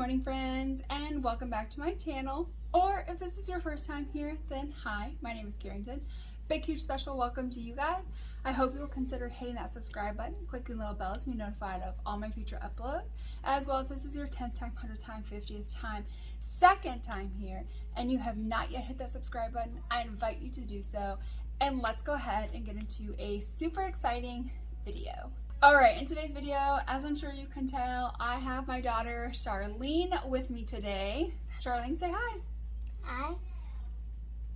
morning, friends, and welcome back to my channel. Or if this is your first time here, then hi, my name is Carrington. Big, huge, special welcome to you guys. I hope you will consider hitting that subscribe button, clicking the little bell to be notified of all my future uploads, as well if this is your 10th time, 100th time, 50th time, second time here, and you have not yet hit that subscribe button, I invite you to do so. And let's go ahead and get into a super exciting video. Alright, in today's video, as I'm sure you can tell, I have my daughter Charlene with me today. Charlene, say hi. Hi.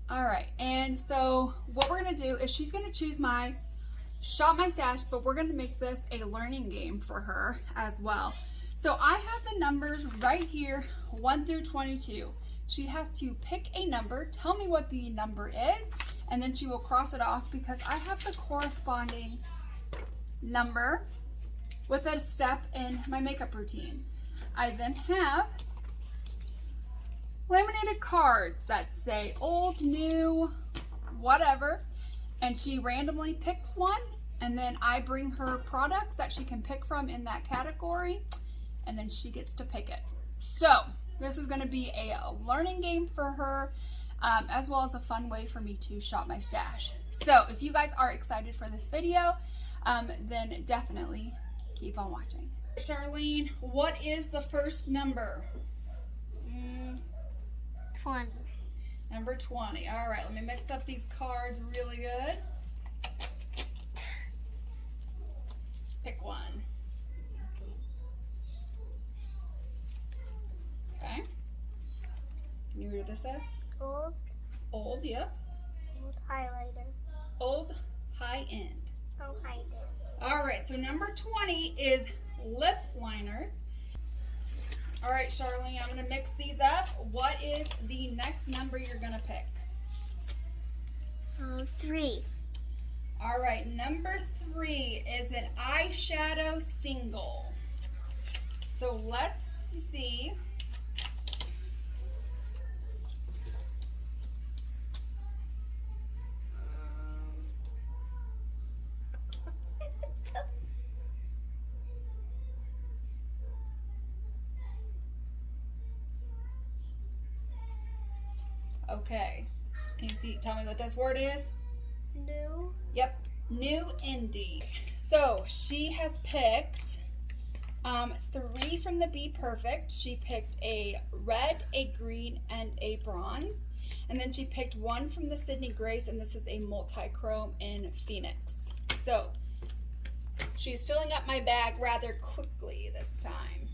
Alright, and so what we're going to do is she's going to choose my Shop My Stash, but we're going to make this a learning game for her as well. So I have the numbers right here, 1 through 22. She has to pick a number, tell me what the number is, and then she will cross it off because I have the corresponding number with a step in my makeup routine. I then have laminated cards that say old, new, whatever, and she randomly picks one, and then I bring her products that she can pick from in that category, and then she gets to pick it. So this is going to be a learning game for her, as well as a fun way for me to shop my stash. So if you guys are excited for this video, then definitely keep on watching. Charlene, what is the first number? 20. Number 20. All right, let me mix up these cards really good. Pick one. Okay. Can you read what this says? Old. Old, yep. Old highlighter. Old, high end. Oh, highlighter. All right, so number 20 is lip liners. All right, Charlene, I'm gonna mix these up. What is the next number you're gonna pick? 3. All right, number 3 is an eyeshadow single. So let's see. Okay, can you see, tell me what this word is? New. Yep, new indie. So she has picked 3 from the Be Perfect. She picked a red, a green, and a bronze. And then she picked 1 from the Sydney Grace, and this is a multi-chrome in Phoenix. So she's filling up my bag rather quickly this time.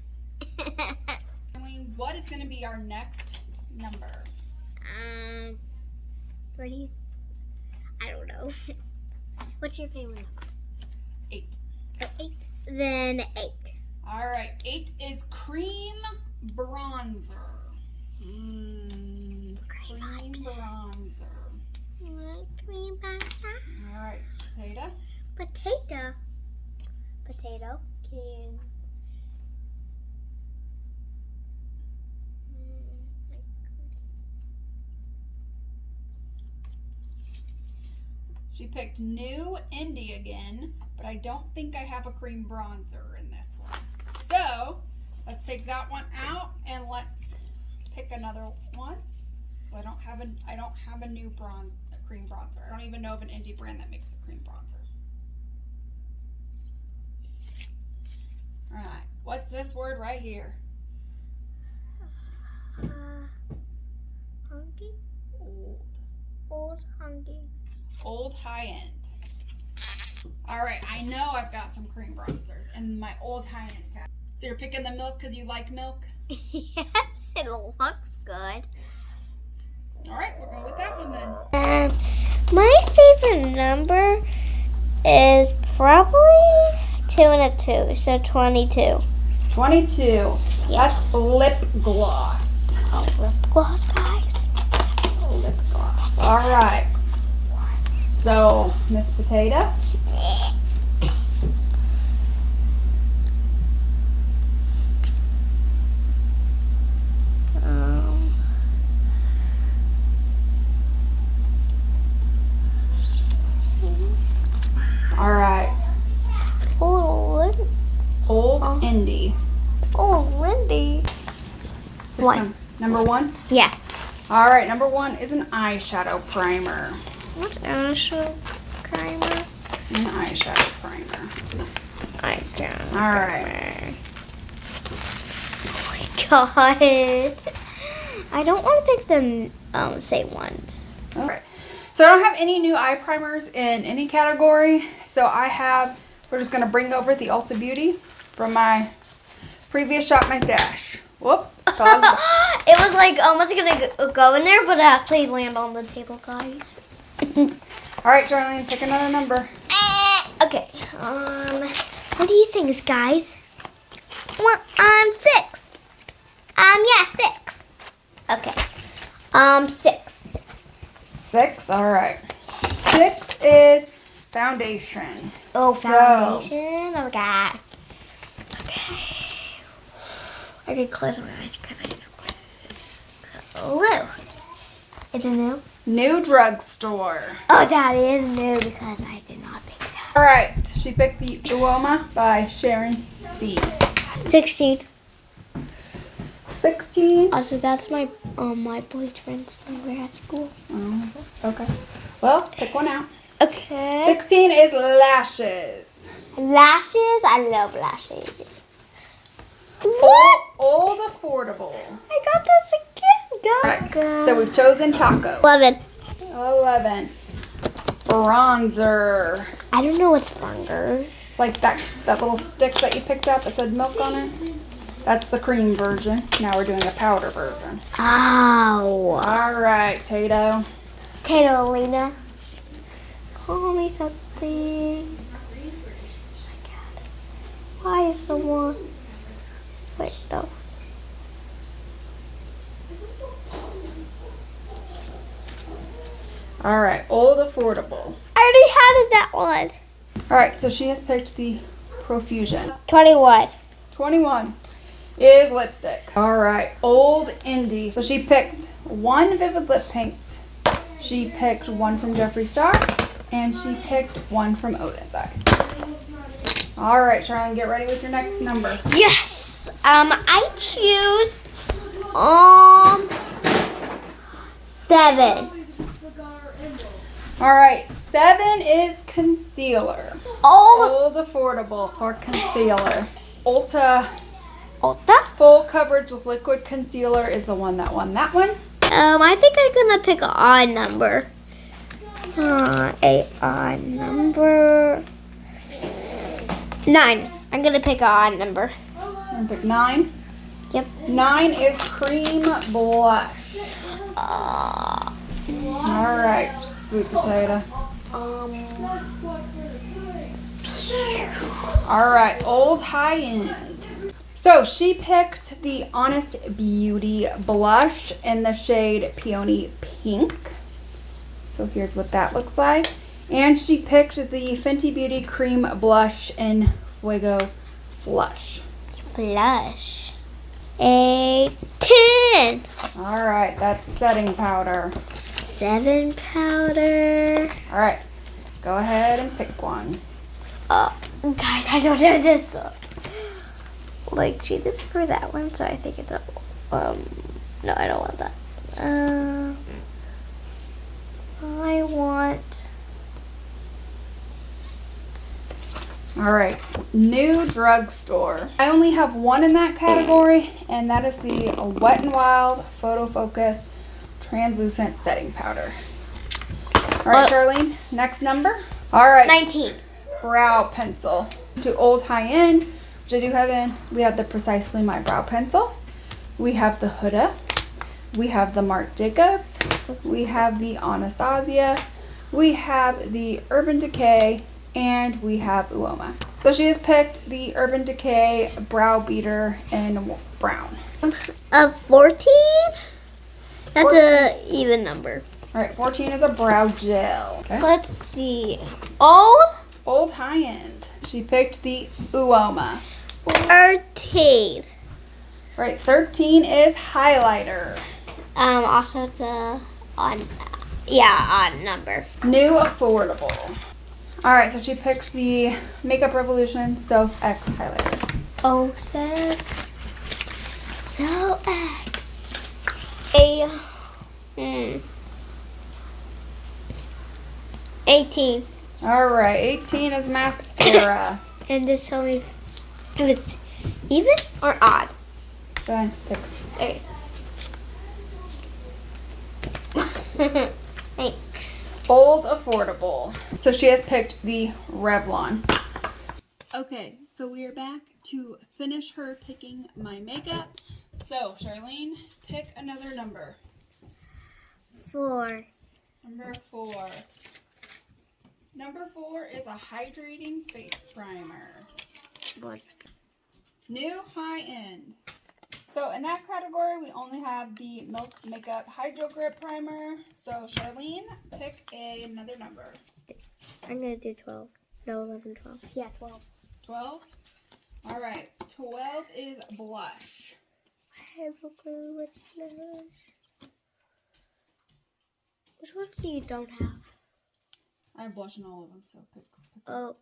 What is going to be our next number? 30. I don't know. What's your favorite number? 8. Oh, 8. Then 8. All right, 8 is cream bronzer. Cream bronzer. Cream bronzer. All right, potato. Potato. Potato. Can. She picked new indie again, but I don't think I have a cream bronzer in this one. So let's take that one out and let's pick another one. So I don't have a new cream bronzer. I don't even know of an indie brand that makes a cream bronzer. All right, what's this word right here? Hunky. Old. Old hunky. Old high end. All right, I know I've got some cream bronzers in my old high end category. So you're picking the milk because you like milk? Yes, it looks good. All right, we'll go with that one then. My favorite number is probably 2 and a 2, so 22. 22. Yeah. That's lip gloss. Oh, lip gloss, guys. Lip gloss. All right. So, Miss Potato. All right. Old Old indie. Oh, Lindy. 1. Number 1? Yeah. All right, number 1 is an eyeshadow primer. What's eyeshadow primer? An eyeshadow primer. Eyeshadow. All right. Oh my god. I don't want to pick the same ones. All right. So I don't have any new eye primers in any category. So we're just going to bring over the Ulta Beauty from my previous shop, my stash. Whoop. It was like almost gonna go in there, but it actually landed on the table, guys. All right, Charlene, pick another number. Okay. What do you think, guys? Well, 6. Yeah, 6. Okay. 6. 6. All right. 6 is foundation. Oh, foundation. Oh, God. Okay. I could close my eyes because I know. Blue. Is it new? New drugstore. Oh, that is new because I did not pick that. All right. She picked the Uoma by Sharon C. 16. 16. Also, that's my my boyfriend's number at school. Oh, okay. Well, pick one out. Okay. 16 is lashes. Lashes. I love lashes. Old affordable. I got this again. Go. All right. So we've chosen taco. 11. 11. Bronzer. I don't know what's bronzer. It's like that little stick that you picked out that said milk on it. That's the cream version. Now we're doing a powder version. Oh. All right, Tato. Tato Alina. Call me something. Why is someone? Wait, no. All right, old affordable. I already had that one. All right, so she has picked the Profusion. 21. 21 is lipstick. All right, old indie. So she picked one Vivid Lip Paint. She picked one from Jeffree Star, and she picked one from Otis Eyes. All right, Charlene, get ready with your next number. Yes. I choose 7. All right, 7 is concealer. Oh. Old affordable for concealer. Ulta Full Coverage Liquid Concealer is the one that won that one. I think I'm gonna pick an odd number. A odd number. 9. I'm gonna pick an odd number. I'm gonna pick 9. Yep. 9 is cream blush. All right, sweet potato. All right, old high end. So she picked the Honest Beauty blush in the shade Peony Pink. So here's what that looks like. And she picked the Fenty Beauty cream blush in Fuego Flush. Blush. A 10. All right, that's setting powder. 7 powder. All right, go ahead and pick one. Guys, I don't know this. Like, gee, this is for that one, so I think it's a. No, I don't want that. I want. All right, new drugstore. I only have one in that category, and that is the Wet n Wild Photo Focus Translucent Setting Powder. All right, Charlene, next number. All right. 19. Brow pencil. To old high end, which I do have in. We have the Precisely My Brow Pencil. We have the Huda. We have the Marc Jacobs. We have the Anastasia. We have the Urban Decay. And we have Uoma. So she has picked the Urban Decay Brow Beater in brown. 14? That's an even number. All right, 14 is a brow gel. Okay. Let's see. Old high end. She picked the Uoma. 13. Right, 13 is highlighter. Also it's a odd number. New affordable. All right, so she picks the Makeup Revolution Self X highlighter. So X. be 18. All right, 18 is mascara. And just tell me if it's even or odd. Go ahead, pick. Okay. Thanks. Old Affordable. So she has picked the Revlon. Okay, so we are back to finish her picking my makeup. So, Charlene, pick another number. 4. Number 4. Number 4 is a hydrating face primer. Boy. New high end. So in that category, we only have the Milk Makeup Hydro Grip Primer. So Charlene, pick another number. I'm going to do 12. No, 11, 12. Yeah, 12. 12? All right, 12 is blush. I have a clue which blush. Which ones do you don't have? I have blush in all of them, so pick. Oh.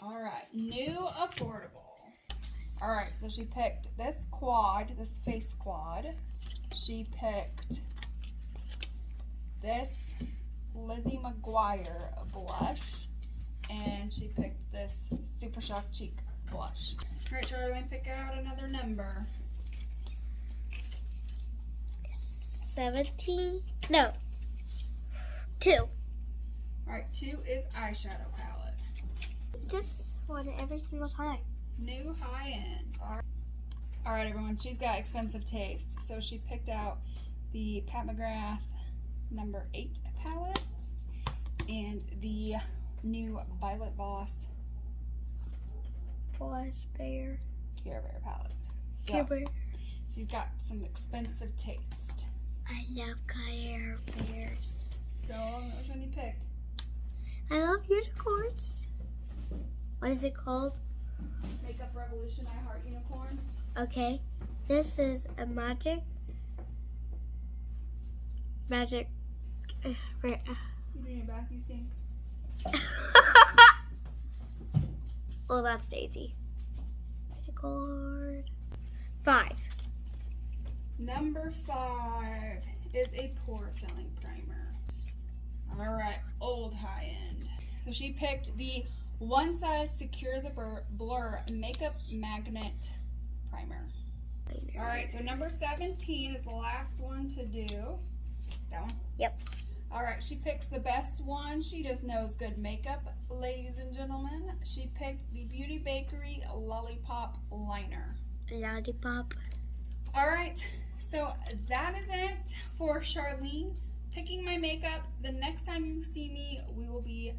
All right, new affordable. All right, so she picked this quad, this face quad. She picked this Lizzie McGuire blush, and she picked this Super Shock Cheek blush. All right, Charlene, pick out another number. 17? No. 2. All right, 2 is eyeshadow palette. This one every single time. New high end. All right, everyone, she's got expensive taste. So she picked out the Pat McGrath number 8 palette and the new Violet Voss Boss Bear. Care Bear palette. So Care Bear. she's got some expensive taste. I love Care Bears. So which one you picked? I love unicorns. What is it called? Makeup Revolution I Heart Unicorn. Okay. This is a magic. You doing your bath, you stink. Oh, that's Daisy. Unicorn. 5. Number 5 is a pore filling primer. All right, old high end. So she picked the One Size Secure the Blur Makeup Magnet Primer. All right, so number 17 is the last one to do. That one? Yep. All right, she picks the best one. She just knows good makeup, ladies and gentlemen. She picked the Beauty Bakery Lollipop Liner. Lollipop. All right, so that is it for Charlene picking my makeup. The next time you see me, we will be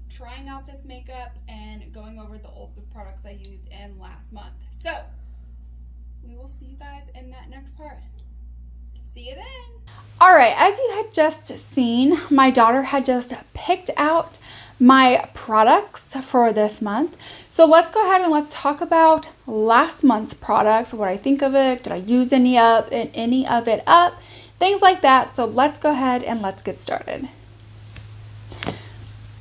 trying out this makeup and going over the products I used in last month. So we will see you guys in that next part. See you then. All right, as you had just seen, my daughter had just picked out my products for this month. So let's go ahead and let's talk about last month's products, what I think of it, did I use any of it up, things like that. So let's go ahead and let's get started.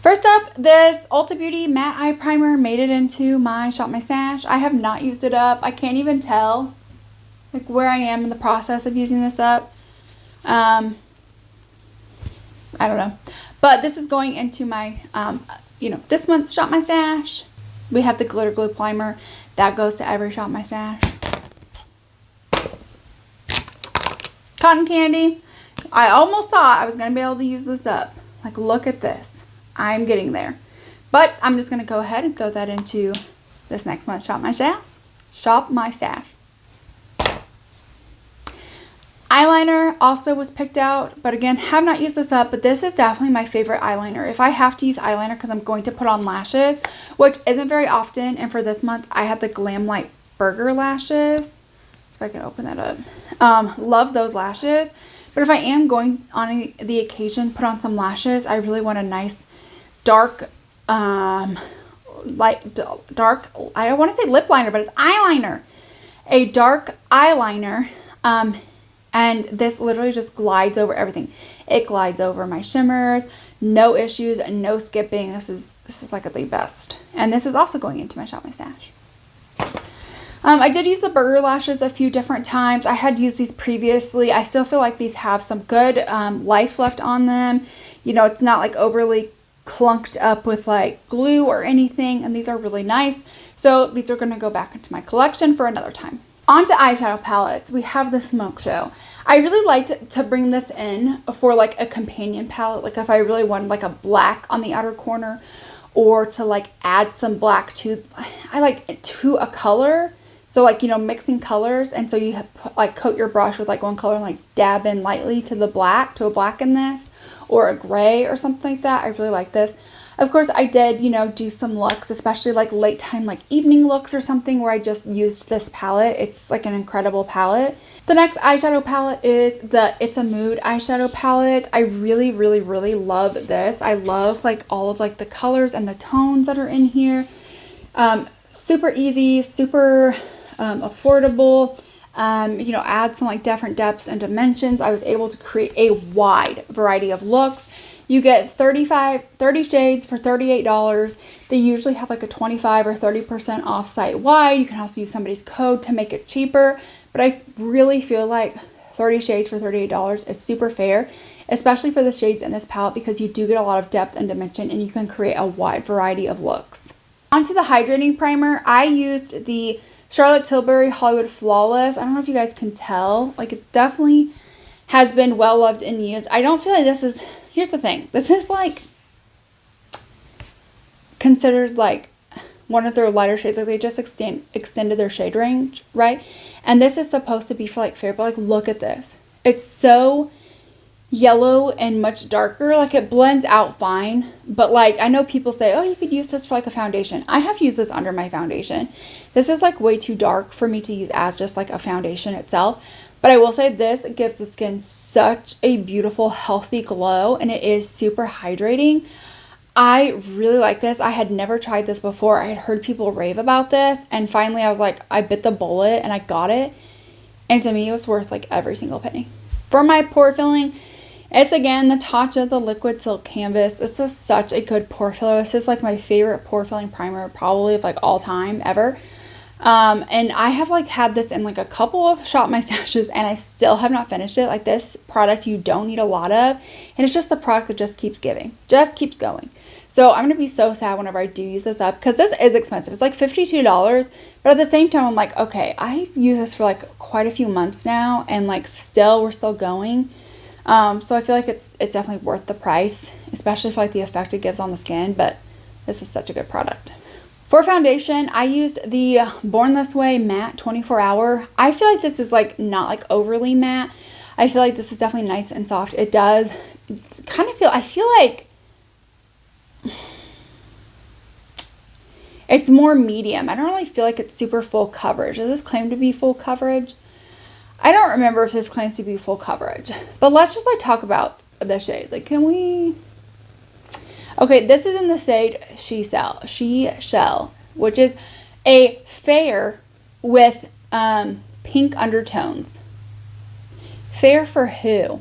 First up, this Ulta Beauty Matte Eye Primer made it into my Shop My Stash. I have not used it up. I can't even tell like where I am in the process of using this up. I don't know. But this is going into my, this month's Shop My Stash. We have the Glitter Glue Primer. That goes to every Shop My Stash. Cotton candy. I almost thought I was going to be able to use this up. Like, look at this. I'm getting there. But I'm just going to go ahead and throw that into this next month's Shop My Stash. Shop My Stash. Eyeliner also was picked out, but again, have not used this up, but this is definitely my favorite eyeliner. If I have to use eyeliner because I'm going to put on lashes, which isn't very often, and for this month, I have the Glam Light Burger lashes. So if I can open that up. Love those lashes. But if I am going on the occasion, put on some lashes, I really want a nice dark, I don't want to say lip liner, but it's eyeliner. A dark eyeliner. And this literally just glides over everything. It glides over my shimmers, no issues, no skipping. This is like the best. And this is also going into my Shop My Stash. I did use the burger lashes a few different times. I had used these previously. I still feel like these have some good life left on them. You know, it's not like overly clunked up with like glue or anything, and these are really nice. So these are going to go back into my collection for another time. On to eyeshadow palettes. We have the Smoke Show. I really liked to bring this in for like a companion palette, like if I really wanted like a black on the outer corner, or to like add some black to, I like to a color. So like, you know, mixing colors, and so you have, like coat your brush with like one color and like dab in lightly to the black, to a black in this, or a gray or something like that. I really like this. Of course, I did, you know, do some looks, especially like late time, like evening looks or something, where I just used this palette. It's like an incredible palette. The next eyeshadow palette is the It's a Mood eyeshadow palette. I really, really, really love this. I love like all of like the colors and the tones that are in here. Super easy, super affordable. You know, add some like different depths and dimensions. I was able to create a wide variety of looks. You get 30 shades for $38. They usually have like a 25 or 30% off site wide. You can also use somebody's code to make it cheaper, but I really feel like 30 shades for $38 is super fair, especially for the shades in this palette, because you do get a lot of depth and dimension, and you can create a wide variety of looks. Onto the hydrating primer. I used the Charlotte Tilbury Hollywood Flawless. I don't know if you guys can tell. Like, it definitely has been well loved and used. I don't feel like this is, here's the thing. This is like considered like one of their lighter shades. Like, they just extended their shade range, right? And this is supposed to be for like fair, but like, look at this. It's so yellow and much darker. Like, it blends out fine, but like, I know people say, oh, you could use this for like a foundation. I have used this under my foundation. This is like way too dark for me to use as just like a foundation itself, but I will say this gives the skin such a beautiful, healthy glow, and it is super hydrating. I really like this. I had never tried this before. I had heard people rave about this, and finally I was like, I bit the bullet and I got it, and to me it was worth like every single penny. For my pore filling, it's again the Tatcha, the Liquid Silk Canvas. This is such a good pore filler. This is like my favorite pore filling primer probably of like all time ever. And I have like had this in like a couple of Shop My Stashes, and I still have not finished it. Like, this product you don't need a lot of, and it's just the product that just keeps giving, just keeps going. So I'm gonna be so sad whenever I do use this up, because this is expensive. It's like $52, but at the same time I'm like, okay, I've used this for like quite a few months now, and like we're still going. So I feel like it's definitely worth the price, especially for like the effect it gives on the skin. But this is such a good product. For foundation, I used the Born This Way Matte 24 Hour. I feel like this is like not like overly matte. I feel like this is definitely nice and soft. It does kind of feel, I feel like it's more medium. I don't really feel like it's super full coverage. Does this claim to be full coverage? I don't remember if this claims to be full coverage, but let's just like talk about the shade. Like, can we? Okay, this is in the shade She Shell, which is a fair with pink undertones. Fair for who?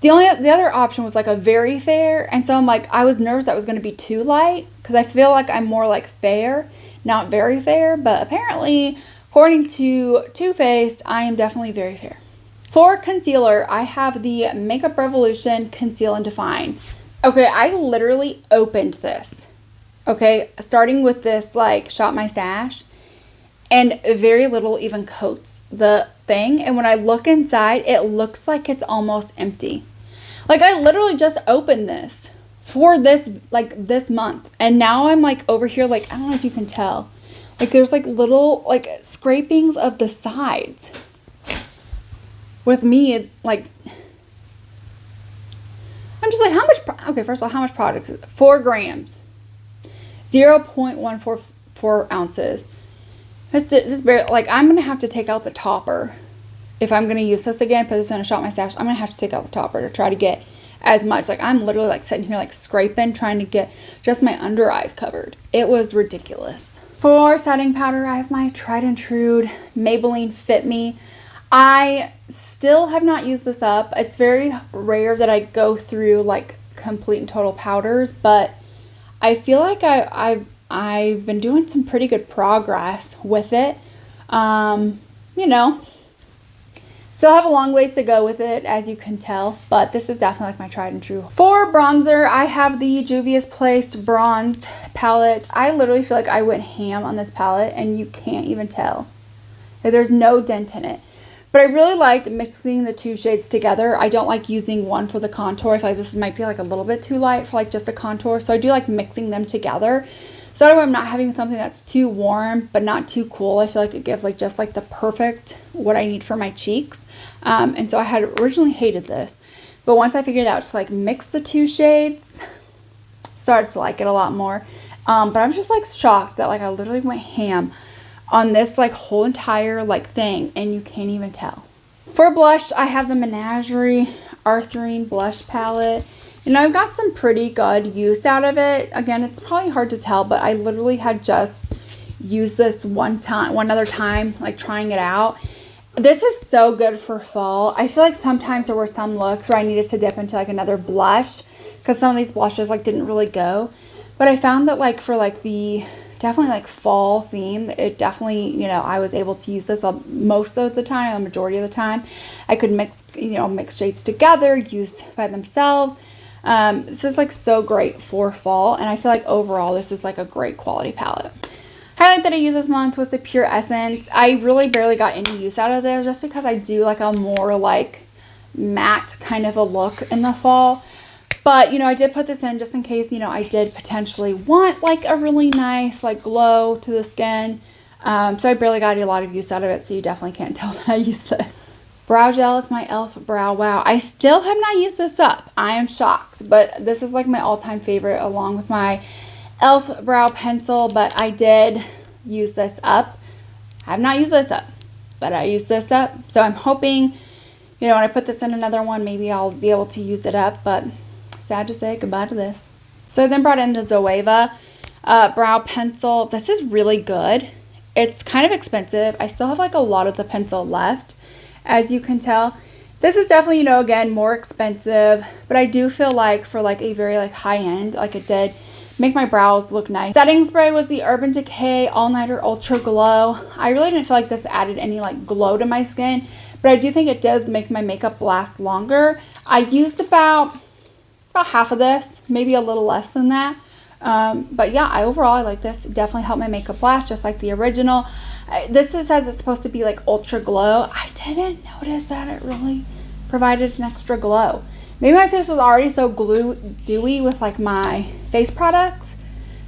The other option was like a very fair, and so I'm like, I was nervous that was going to be too light, because I feel like I'm more like fair, not very fair, but apparently, according to Too Faced, I am definitely very fair. For concealer, I have the Makeup Revolution Conceal and Define. Okay, I literally opened this. Okay, starting with this like Shop My Stash, and very little even coats the thing. And when I look inside, it looks like it's almost empty. Like, I literally just opened this for this month, and now I'm like over here, like, I don't know if you can tell. Like, there's like little like scrapings of the sides. With me, it like, I'm just like, how much, okay, first of all, how much product is it? 4 grams. 0.144 ounces. This barely, like, I'm going to have to take out the topper. If I'm going to use this again, put this in a Shop My Stash, I'm going to have to take out the topper to try to get as much. Like, I'm literally like sitting here like scraping, trying to get just my under eyes covered. It was ridiculous. For setting powder, I have my tried and true Maybelline Fit Me. I still have not used this up. It's very rare that I go through like complete and total powders, but I feel like I've been doing some pretty good progress with it. You know, still have a long ways to go with it, as you can tell, but this is definitely like my tried and true. For bronzer, I have the Juvia's Place Bronzed palette. I literally feel like I went ham on this palette, and you can't even tell. Like, there's no dent in it. But I really liked mixing the two shades together. I don't like using one for the contour. I feel like this might be like a little bit too light for like just a contour. So I do like mixing them together. So that way I'm not having something that's too warm but not too cool. I feel like it gives like just like the perfect what I need for my cheeks. And so I had originally hated this. But once I figured out to like mix the two shades, started to like it a lot more. But I'm just like shocked that like I literally went ham on this like whole entire like thing, and you can't even tell. For blush, I have the Menagerie Arthurine blush palette. You know, I've got some pretty good use out of it. Again, it's probably hard to tell, but I literally had just used this one other time, like trying it out. This is so good for fall. I feel like sometimes there were some looks where I needed to dip into like another blush because some of these blushes like didn't really go. But I found that like for like the definitely like fall theme, it definitely, you know, I was able to use this most of the time, a majority of the time. I could mix, you know, mix shades together, use by themselves. This is like so great for fall, and I feel like overall this is like a great quality palette. Highlight that I used this month was the Pure Essence. I really barely got any use out of this just because I do like a more like matte kind of a look in the fall. But, you know, I did put this in just in case, you know, I did potentially want like a really nice like glow to the skin. So I barely got a lot of use out of it, so you definitely can't tell that I used it. Brow gel is my e.l.f. Brow Wow. I still have not used this up. I am shocked, but this is like my all-time favorite along with my e.l.f. Brow Pencil, but I did use this up. I have not used this up, but I used this up. So I'm hoping, you know, when I put this in another one, maybe I'll be able to use it up, but sad to say goodbye to this. So I then brought in the Zoeva brow pencil. This is really good. It's kind of expensive. I still have like a lot of the pencil left, as you can tell. This is definitely, you know, again, more expensive, but I do feel like for like a very like high end, like it did make my brows look nice. Setting spray was the Urban Decay All Nighter Ultra Glow. I really didn't feel like this added any like glow to my skin, but I do think it did make my makeup last longer. I used about half of this, maybe a little less than that. But yeah, overall I like this. It definitely helped my makeup last, just like the original. This says it's supposed to be like ultra glow. I didn't notice that it really provided an extra glow. Maybe my face was already so dewy with like my face products,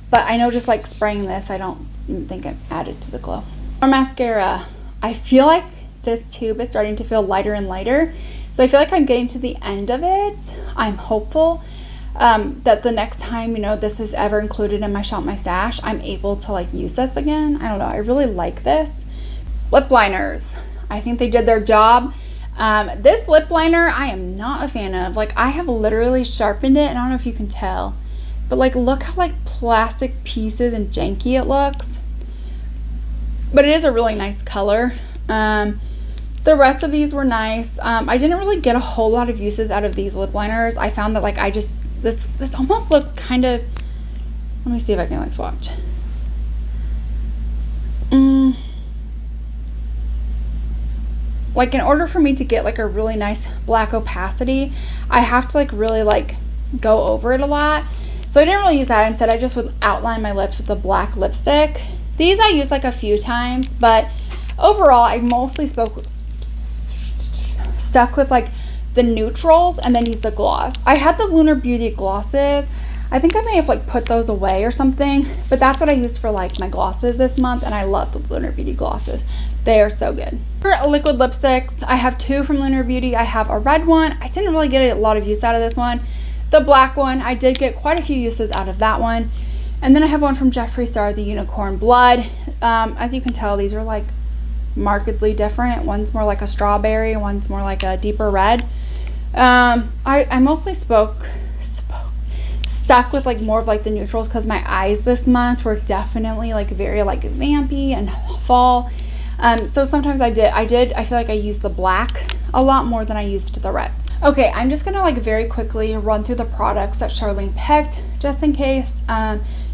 but I know just like spraying this, I don't think it added to the glow. For mascara, I feel like this tube is starting to feel lighter and lighter. So I feel like I'm getting to the end of it. I'm hopeful that the next time, you know, this is ever included in my Shop My Stash, I'm able to like use this again. I don't know. I really like this. Lip liners. I think they did their job. This lip liner, I am not a fan of. Like, I have literally sharpened it, and I don't know if you can tell, but like, look how like plastic pieces and janky it looks. But it is a really nice color. The rest of these were nice. I didn't really get a whole lot of uses out of these lip liners. I found that like I just, this almost looks kind of, let me see if I can like swatch. Like in order for me to get like a really nice black opacity, I have to like really like go over it a lot. So I didn't really use that. Instead, I just would outline my lips with a black lipstick. These I used like a few times, but overall I mostly stuck with like the neutrals and then used the gloss. I had the Lunar Beauty glosses. I think I may have like put those away or something, but that's what I used for like my glosses this month, and I love the Lunar Beauty glosses. They are so good. For liquid lipsticks, I have two from Lunar Beauty. I have a red one. I didn't really get a lot of use out of this one. The black one, I did get quite a few uses out of that one. And then I have one from Jeffree Star, the Unicorn Blood. As you can tell, these are like markedly different. One's more like a strawberry, one's more like a deeper red. I mostly stuck with like more of like the neutrals because my eyes this month were definitely like very like vampy and fall. So sometimes I feel like I used the black a lot more than I used the reds. Okay, I'm just gonna like very quickly run through the products that Charlene picked, just in case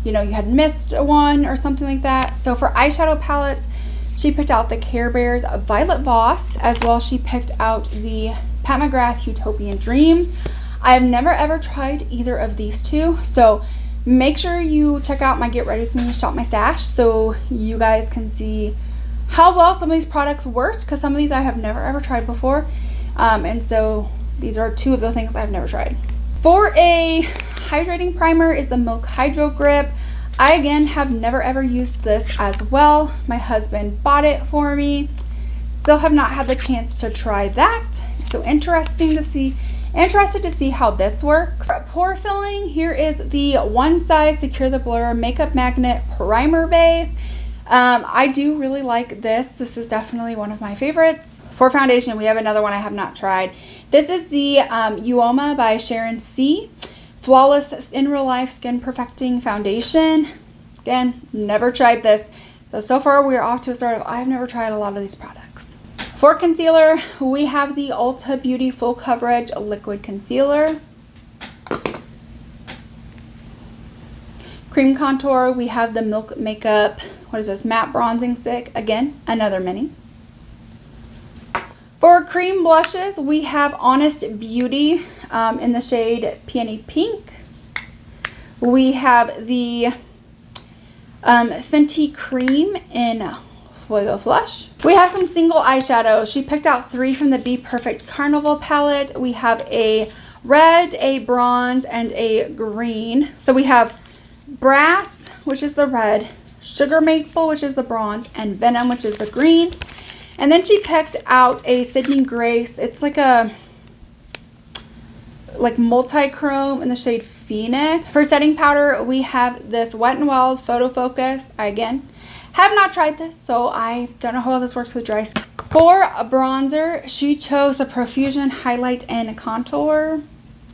you know, you had missed one or something like that. So for eyeshadow palettes, she picked out the Care Bears Violet Voss, as well she picked out the Pat McGrath Utopian Dream. I've never ever tried either of these two, so make sure you check out my Get Ready With Me Shop My Stash so you guys can see how well some of these products worked, because some of these I have never ever tried before, and so these are two of the things I've never tried. For a hydrating primer is the Milk Hydro Grip. I again have never ever used this as well. My husband bought it for me. Still have not had the chance to try that. So interested to see how this works. For pore filling, here is the One Size Secure the Blur Makeup Magnet Primer Base. I do really like this. This is definitely one of my favorites. For foundation, we have another one I have not tried. This is the Uoma by Sharon C. Flawless in Real Life Skin Perfecting Foundation. Again, never tried this. So far we're off to a start of I've never tried a lot of these products. For concealer, we have the Ulta Beauty Full Coverage Liquid Concealer. Cream contour, we have the Milk Makeup, what is this, Matte Bronzing Stick. Again, another mini. For cream blushes, we have Honest Beauty in the shade Peony Pink. We have the Fenty Cream in Fuego Flush. We have some single eyeshadows. She picked out 3 from the Be Perfect Carnival palette. We have a red, a bronze, and a green. So we have Brass, which is the red, Sugar Maple, which is the bronze, and Venom, which is the green. And then she picked out a Sydney Grace. It's like a multi-chrome in the shade Phoenix. For setting powder, we have this Wet n Wild Photo Focus. I, again, have not tried this, so I don't know how well this works with dry skin. For a bronzer, she chose a Profusion Highlight and Contour.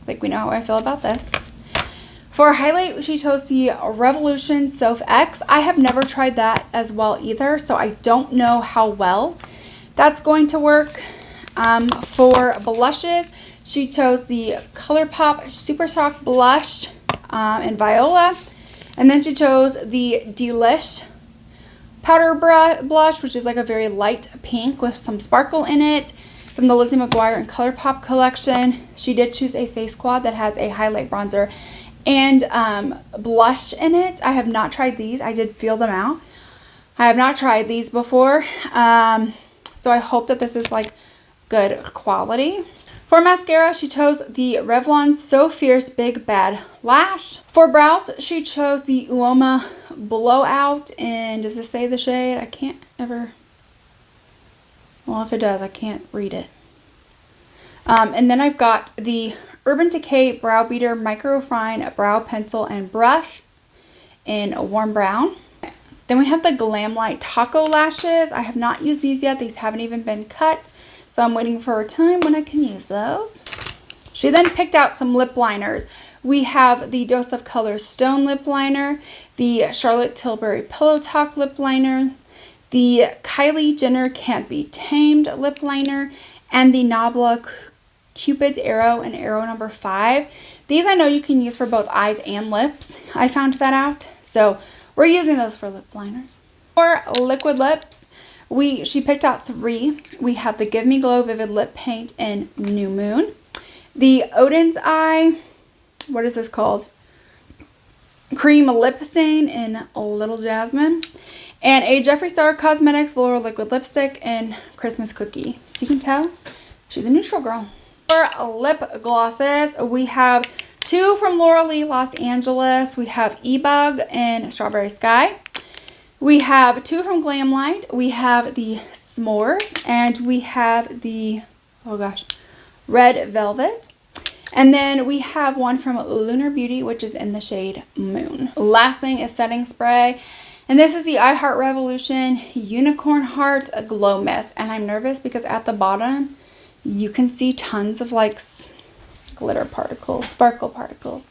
Like, we know how I feel about this. For highlight, she chose the Revolution Soph X. I have never tried that as well either, so I don't know how well that's going to work. For blushes, she chose the ColourPop Super Soft Blush in Viola. And then she chose the Delish Powder Blush, which is like a very light pink with some sparkle in it. From the Lizzie McGuire and ColourPop collection, she did choose a face quad that has a highlight bronzer and blush in it. I have not tried these. I did feel them out. I have not tried these before. So I hope that this is like good quality. For mascara, she chose the Revlon So Fierce Big Bad Lash. For brows, she chose the Uoma Blowout. And does this say the shade? I can't ever. Well, if it does, I can't read it. And then I've got the Urban Decay Brow Beater Microfine Brow Pencil and Brush in a warm brown. Then we have the Glamlight Taco Lashes. I have not used these yet. These haven't even been cut. So I'm waiting for a time when I can use those. She then picked out some lip liners. We have the Dose of Color Stone Lip Liner, the Charlotte Tilbury Pillow Talk Lip Liner, the Kylie Jenner Can't Be Tamed Lip Liner, and the Nabla Cupid's Arrow and Arrow number 5. These I know you can use for both eyes and lips. I found that out. So we're using those for lip liners. For liquid lips, she picked out 3. We have the Give Me Glow Vivid Lip Paint in New Moon, the Odin's Eye, what is this called? Cream Lip Stain in Little Jasmine, and a Jeffree Star Cosmetics Velour Liquid Lipstick in Christmas Cookie. You can tell she's a neutral girl. For lip glosses, we have 2 from Laura Lee Los Angeles. We have E-Bug in Strawberry Sky. We have 2 from Glamlight. We have the S'mores, and we have the, oh gosh, Red Velvet. And then we have one from Lunar Beauty, which is in the shade Moon. Last thing is setting spray. And this is the I Heart Revolution Unicorn Heart Glow Mist. And I'm nervous because at the bottom, you can see tons of like glitter particles, sparkle particles.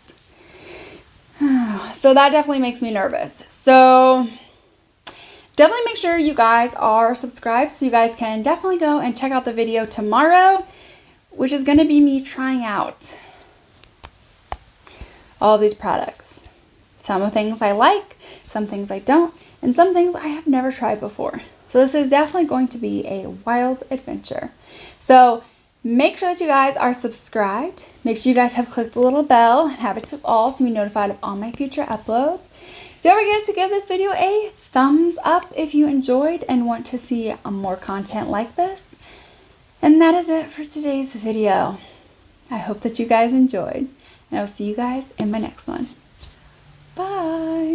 So that definitely makes me nervous. So definitely make sure you guys are subscribed so you guys can definitely go and check out the video tomorrow, which is going to be me trying out all of these products. Some of the things I like, some things I don't, and some things I have never tried before. So this is definitely going to be a wild adventure. So make sure that you guys are subscribed. Make sure you guys have clicked the little bell and have it to all so you're notified of all my future uploads. Don't forget to give this video a thumbs up if you enjoyed and want to see more content like this. And that is it for today's video. I hope that you guys enjoyed, and I'll see you guys in my next one. Bye!